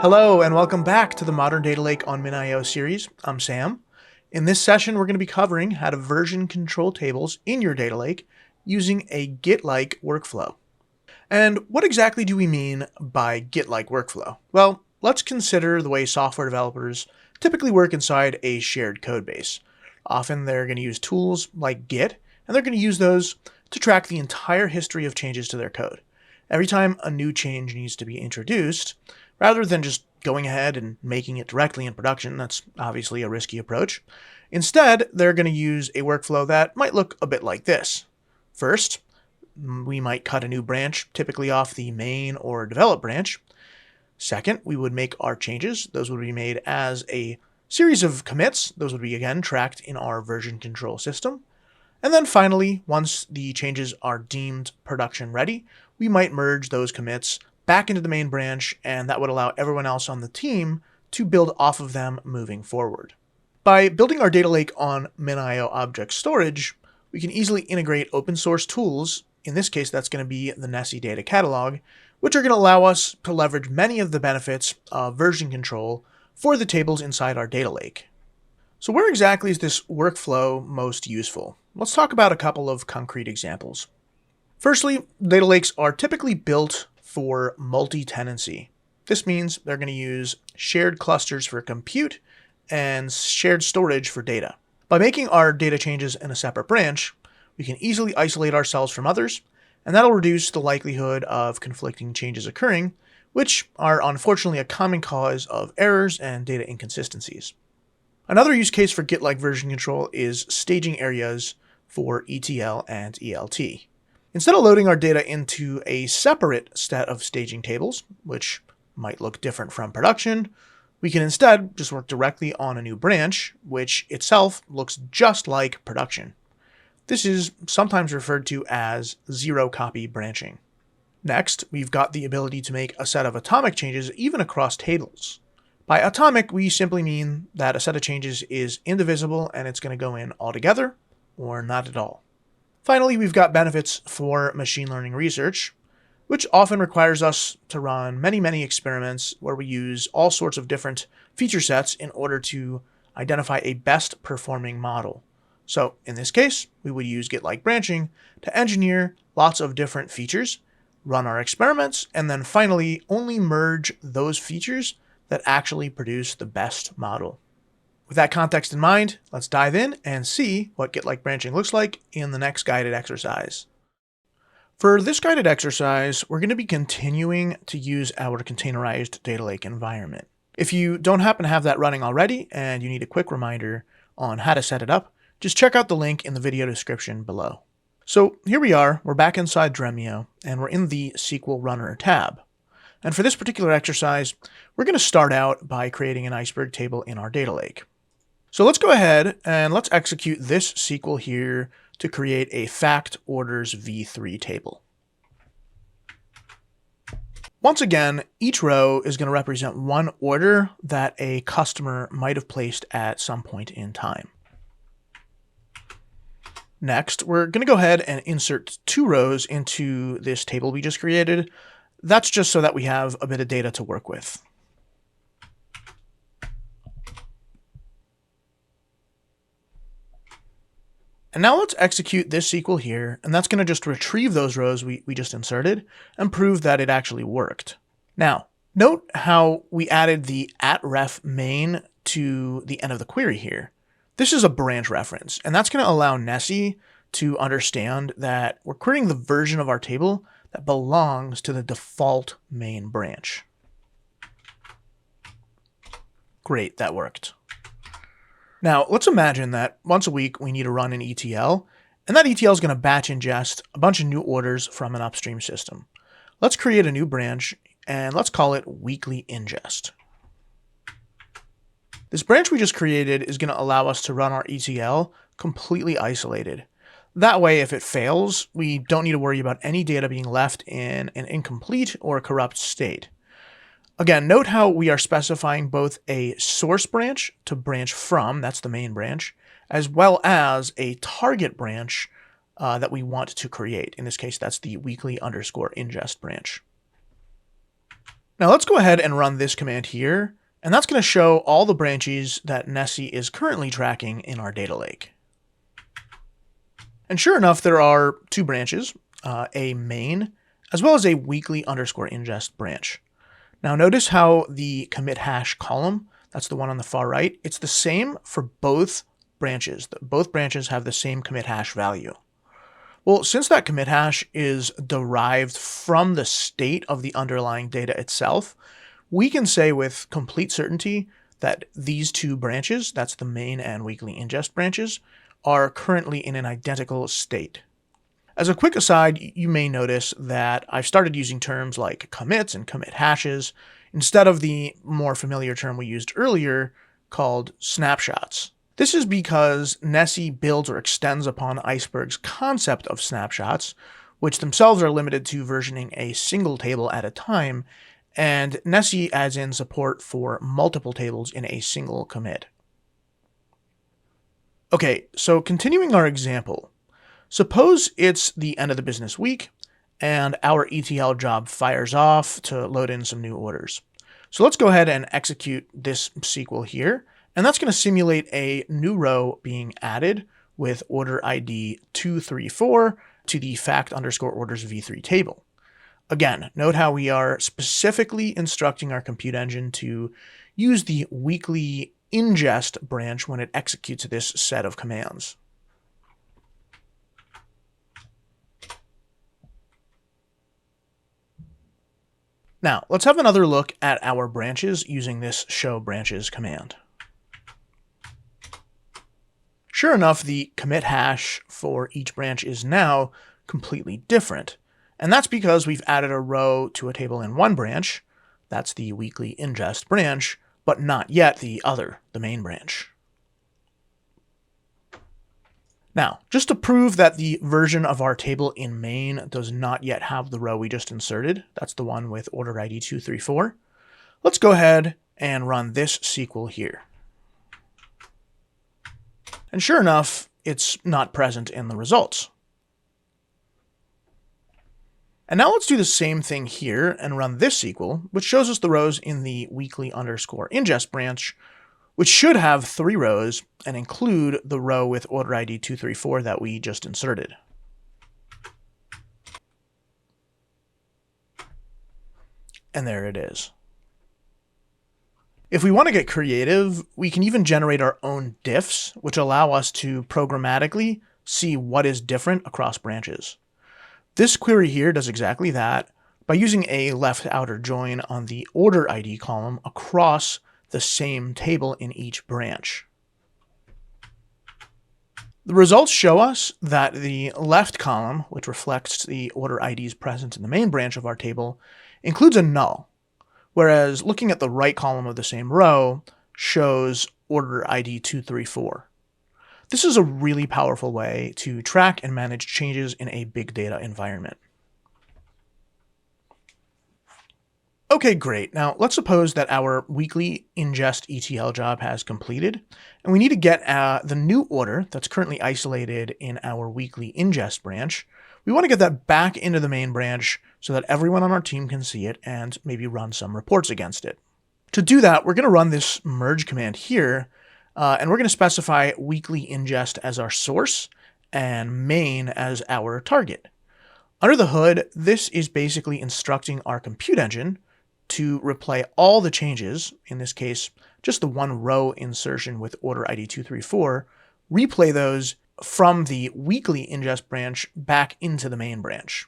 Hello and welcome back to the Modern Data Lake on MinIO series. I'm Sam. In this session, we're going to be covering how to version control tables in your data lake using a Git-Like workflow. And what exactly do we mean by Git-Like workflow? Well, let's consider the way software developers typically work inside a shared code base. Often they're going to use tools like Git, and they're going to use those to track the entire history of changes to their code. Every time a new change needs to be introduced, rather than just going ahead and making it directly in production, that's obviously a risky approach. Instead, they're going to use a workflow that might look a bit like this. First, we might cut a new branch, typically off the main or develop branch. Second, we would make our changes. Those would be made as a series of commits. Those would be, again, tracked in our version control system. And then finally, once the changes are deemed production ready, we might merge those commits back into the main branch, and that would allow everyone else on the team to build off of them moving forward. By building our data lake on MinIO object storage, we can easily integrate open source tools. In this case, that's going to be the Nessie data catalog, which are going to allow us to leverage many of the benefits of version control for the tables inside our data lake. So where exactly is this workflow most useful? Let's talk about a couple of concrete examples. Firstly, data lakes are typically built for multi-tenancy. This means they're going to use shared clusters for compute and shared storage for data. By making our data changes in a separate branch, we can easily isolate ourselves from others, and that'll reduce the likelihood of conflicting changes occurring, which are unfortunately a common cause of errors and data inconsistencies. Another use case for Git-like version control is staging areas for ETL and ELT. Instead of loading our data into a separate set of staging tables, which might look different from production, we can instead just work directly on a new branch, which itself looks just like production. This is sometimes referred to as zero-copy branching. Next, we've got the ability to make a set of atomic changes even across tables. By atomic, we simply mean that a set of changes is indivisible and it's going to go in altogether or not at all. Finally, we've got benefits for machine learning research, which often requires us to run many experiments where we use all sorts of different feature sets in order to identify a best performing model. So in this case, we would use Git-like branching to engineer lots of different features, run our experiments, and then finally only merge those features that actually produce the best model. With that context in mind, let's dive in and see what Git-like branching looks like in the next guided exercise. For this guided exercise, we're going to be continuing to use our containerized data lake environment. If you don't happen to have that running already and you need a quick reminder on how to set it up, just check out the link in the video description below. So here we are, we're back inside Dremio, and we're in the SQL Runner tab. And for this particular exercise, we're going to start out by creating an iceberg table in our data lake. So let's go ahead and let's execute this SQL here to create a fact orders v3 table. Once again, each row is going to represent one order that a customer might have placed at some point in time. Next, we're going to go ahead and insert two rows into this table we just created. That's just so that we have a bit of data to work with. And now let's execute this SQL here, and that's going to just retrieve those rows we just inserted and prove that it actually worked. Now, note how we added the @ref main to the end of the query here. This is a branch reference, and that's going to allow Nessie to understand that we're querying the version of our table that belongs to the default main branch. Great, that worked. Now, let's imagine that once a week we need to run an ETL, and that ETL is going to batch ingest a bunch of new orders from an upstream system. Let's create a new branch, and let's call it weekly ingest. This branch we just created is going to allow us to run our ETL completely isolated. That way, if it fails, we don't need to worry about any data being left in an incomplete or corrupt state. Again, note how we are specifying both a source branch to branch from, that's the main branch, as well as a target branch that we want to create. In this case, that's the weekly_ingest branch. Now let's go ahead and run this command here, and that's going to show all the branches that Nessie is currently tracking in our data lake. And sure enough, there are two branches, a main, as well as a weekly underscore ingest branch. Now notice how the commit hash column, that's the one on the far right, it's the same for both branches. Both branches have the same commit hash value. Well, since that commit hash is derived from the state of the underlying data itself, we can say with complete certainty that these two branches, that's the main and weekly ingest branches, are currently in an identical state. As a quick aside, you may notice that I've started using terms like commits and commit hashes instead of the more familiar term we used earlier called snapshots. This is because Nessie builds or extends upon Iceberg's concept of snapshots, which themselves are limited to versioning a single table at a time, and Nessie adds in support for multiple tables in a single commit. Okay, so continuing our example, suppose it's the end of the business week, and our ETL job fires off to load in some new orders. So let's go ahead and execute this SQL here. And that's going to simulate a new row being added with order ID 234 to the fact underscore orders v3 table. Again, note how we are specifically instructing our compute engine to use the weekly ingest branch when it executes this set of commands. Now, let's have another look at our branches using this show branches command. Sure enough, the commit hash for each branch is now completely different. And that's because we've added a row to a table in one branch, that's the weekly ingest branch, but not yet the other, the main branch. Now, just to prove that the version of our table in main does not yet have the row we just inserted, that's the one with order ID 234, let's go ahead and run this SQL here. And sure enough, it's not present in the results. And now let's do the same thing here and run this SQL, which shows us the rows in the weekly underscore ingest branch, which should have 3 rows and include the row with order ID 234 that we just inserted. And there it is. If we want to get creative, we can even generate our own diffs, which allow us to programmatically see what is different across branches. This query here does exactly that by using a left outer join on the order ID column across the same table in each branch. The results show us that the left column, which reflects the order IDs present in the main branch of our table, includes a null, whereas looking at the right column of the same row shows order ID 234. This is a really powerful way to track and manage changes in a big data environment. Okay, great. Now let's suppose that our weekly ingest ETL job has completed, and we need to get the new order that's currently isolated in our weekly ingest branch. We want to get that back into the main branch so that everyone on our team can see it and maybe run some reports against it. To do that, we're going to run this merge command here, and we're going to specify weekly ingest as our source and main as our target. Under the hood, this is basically instructing our compute engine to replay all the changes, in this case, just the one row insertion with order ID 234, replay those from the weekly ingest branch back into the main branch.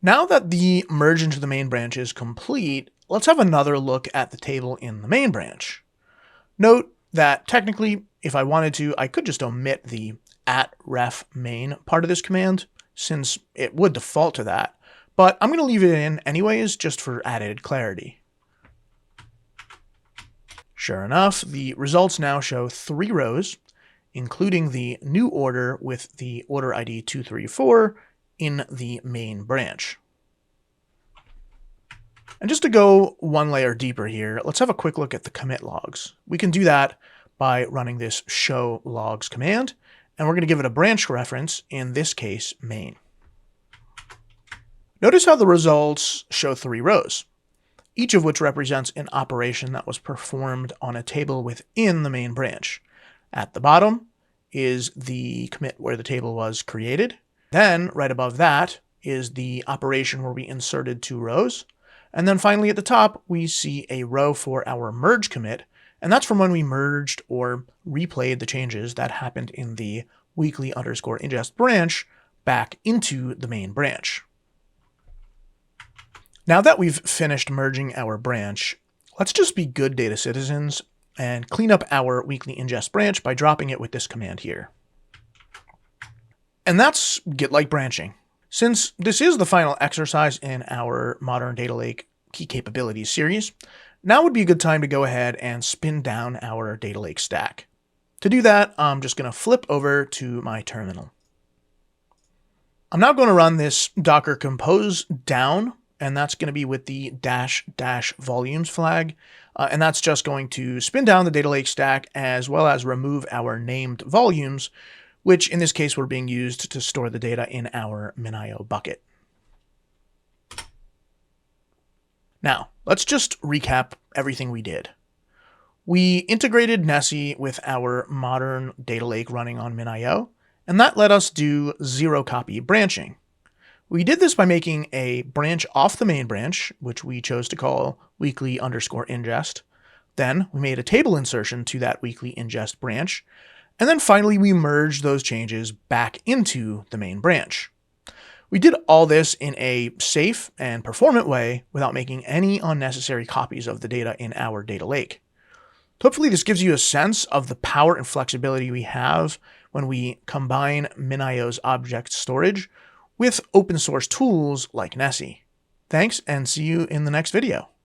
Now that the merge into the main branch is complete, let's have another look at the table in the main branch. Note that technically, if I wanted to, I could just omit the @ref main part of this command, since it would default to that, but I'm going to leave it in anyways, just for added clarity. Sure enough, the results now show 3 rows, including the new order with the order ID 234 in the main branch. And just to go one layer deeper here, let's have a quick look at the commit logs. We can do that by running this show logs command, and we're going to give it a branch reference, in this case, main. Notice how the results show 3 rows, each of which represents an operation that was performed on a table within the main branch. At the bottom is the commit where the table was created. Then right above that is the operation where we inserted 2 rows. And then finally at the top, we see a row for our merge commit. And that's from when we merged or replayed the changes that happened in the weekly_ingest branch back into the main branch. Now that we've finished merging our branch, let's just be good data citizens and clean up our weekly ingest branch by dropping it with this command here. And that's GitLike branching. Since this is the final exercise in our Modern Data Lake Key Capabilities series, now would be a good time to go ahead and spin down our data lake stack. To do that, I'm just going to flip over to my terminal. I'm now going to run this docker compose down, and that's going to be with the -- volumes flag. And that's just going to spin down the data lake stack as well as remove our named volumes, which in this case were being used to store the data in our MinIO bucket. Now, let's just recap everything we did. We integrated Nessie with our modern data lake running on MinIO, and that let us do zero-copy branching. We did this by making a branch off the main branch, which we chose to call weekly_ingest. Then we made a table insertion to that weekly ingest branch. And then finally, we merged those changes back into the main branch. We did all this in a safe and performant way without making any unnecessary copies of the data in our data lake. Hopefully this gives you a sense of the power and flexibility we have when we combine MinIO's object storage with open source tools like Nessie. Thanks, and see you in the next video.